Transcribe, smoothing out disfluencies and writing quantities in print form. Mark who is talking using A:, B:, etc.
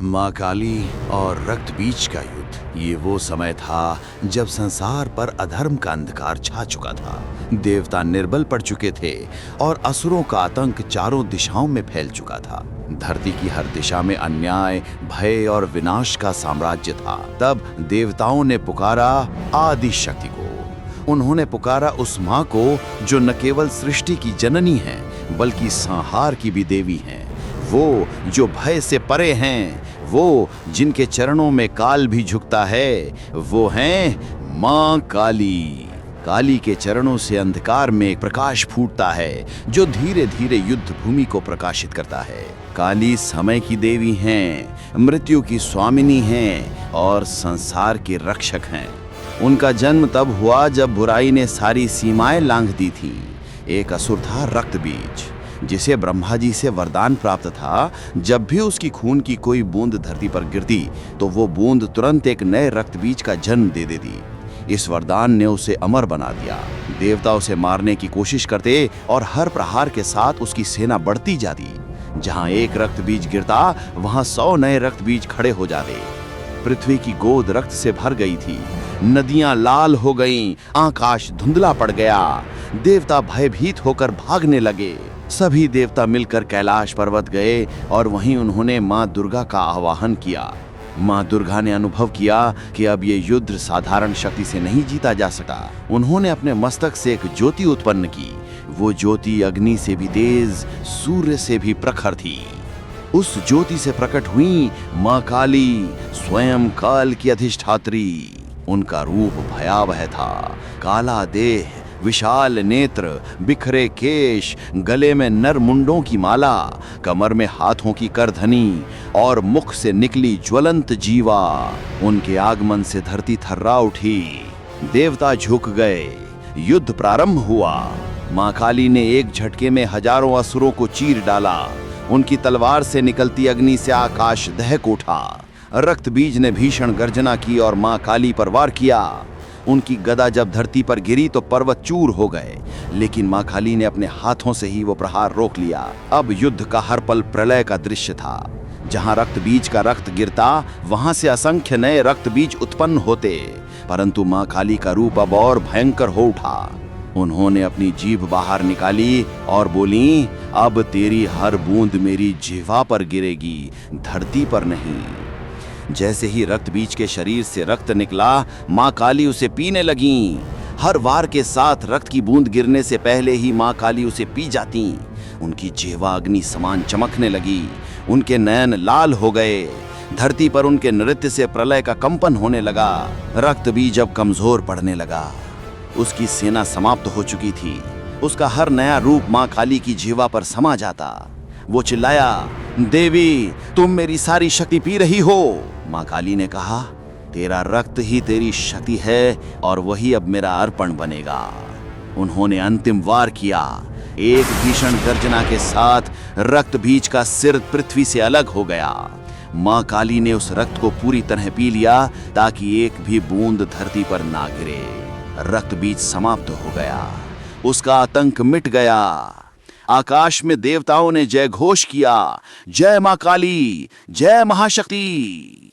A: माँ काली और रक्त बीज का युद्ध, ये वो समय था जब संसार पर अधर्म का अंधकार छा चुका था। देवता निर्बल पड़ चुके थे और असुरों का आतंक चारों दिशाओं में फैल चुका था। धरती की हर दिशा में अन्याय, भय और विनाश का साम्राज्य था। तब देवताओं ने पुकारा आदि शक्ति को। उन्होंने पुकारा उस माँ को जो न केवल सृष्टि की जननी है बल्कि संहार की भी देवी हैं। वो जो भय से परे हैं, वो जिनके चरणों में काल भी झुकता है, वो हैं माँ काली। काली के चरणों से अंधकार में एक प्रकाश फूटता है जो धीरे धीरे युद्ध भूमि को प्रकाशित करता है। काली समय की देवी हैं, मृत्यु की स्वामिनी हैं और संसार के रक्षक हैं। उनका जन्म तब हुआ जब बुराई ने सारी सीमाएं लांघ दी थी। एक असुर था रक्त बीज, जिसे ब्रह्मा जी से वरदान प्राप्त था, जब भी उसकी खून की कोई बूंद धरती पर गिरती तो वो बूंद तुरंत एक नए रक्त बीज का जन्म दे देती। इस वरदान ने उसे अमर बना दिया। देवता उसे मारने की कोशिश करते और हर प्रहार के साथ उसकी सेना बढ़ती जाती। जहां एक रक्त बीज गिरता वहां 100 नए रक्त बीज खड़े हो जाते। पृथ्वी की गोद रक्त से भर गई थी, नदियां लाल हो गईं, आकाश धुंधला पड़ गया। देवता भयभीत होकर भागने लगे। सभी देवता मिलकर कैलाश पर्वत गए और वहीं उन्होंने माँ दुर्गा का आवाहन किया। माँ दुर्गा ने अनुभव किया कि अब ये युद्ध साधारण शक्ति से नहीं जीता जा सकता। उन्होंने अपने मस्तक से एक ज्योति उत्पन्न की। वो ज्योति अग्नि से भी तेज, सूर्य से भी प्रखर थी। उस ज्योति से प्रकट हुई माँ काली, स्वयं काल की अधिष्ठात्री। उनका रूप भयावह था। काला देह, विशाल नेत्र, बिखरे केश, गले में नर मुंडों की माला, कमर में हाथों की करधनी और मुख से निकली ज्वलंत जीवा। उनके आगमन से धरती थर्रा उठी। देवता झुक गए। युद्ध प्रारंभ हुआ। माँ काली ने एक झटके में हजारों असुरों को चीर डाला। उनकी तलवार से निकलती अग्नि से आकाश दहक उठा। रक्त बीज ने भीषण गर्जना की और माँ काली पर वार किया। उनकी गदा जब धरती पर गिरी तो पर्वत चूर हो गए, लेकिन माँ काली ने अपने हाथों से ही वो प्रहार रोक लिया। अब युद्ध का हर पल प्रलय का दृश्य था। जहां रक्त बीज का रक्त गिरता वहां से असंख्य नए रक्त बीज उत्पन्न होते, परंतु माँ काली का रूप अब और भयंकर हो उठा। उन्होंने अपनी जीभ बाहर निकाली और बोली, अब तेरी हर बूंद मेरी जिह्वा पर गिरेगी, धरती पर नहीं। जैसे ही रक्त बीज के शरीर से रक्त निकला, माँ काली उसे पीने लगीं। हर वार के साथ रक्त की बूंद गिरने से पहले ही माँ काली उसे पी जाती। उनकी जिह्वा अग्नि समान चमकने लगी। उनके नयन लाल हो गए। धरती पर उनके नृत्य से प्रलय का कंपन होने लगा। रक्त बीज अब कमजोर पड़ने लगा। उसकी सेना समाप्त हो चुकी थी। उसका हर नया रूप माँ काली की जिह्वा पर समा जाता। वो चिल्लाया, देवी, तुम मेरी सारी शक्ति पी रही हो। माँ काली ने कहा, तेरा रक्त ही तेरी शक्ति है और वही अब मेरा अर्पण बनेगा। उन्होंने अंतिम वार किया। एक भीषण गर्जना के साथ रक्त बीज का सिर पृथ्वी से अलग हो गया। माँ काली ने उस रक्त को पूरी तरह पी लिया ताकि एक भी बूंद धरती पर ना गिरे। रक्त बीज समाप्त हो गया। उसका आतंक मिट गया। आकाश में देवताओं ने जय घोष किया, जय माँ काली, जय महाशक्ति।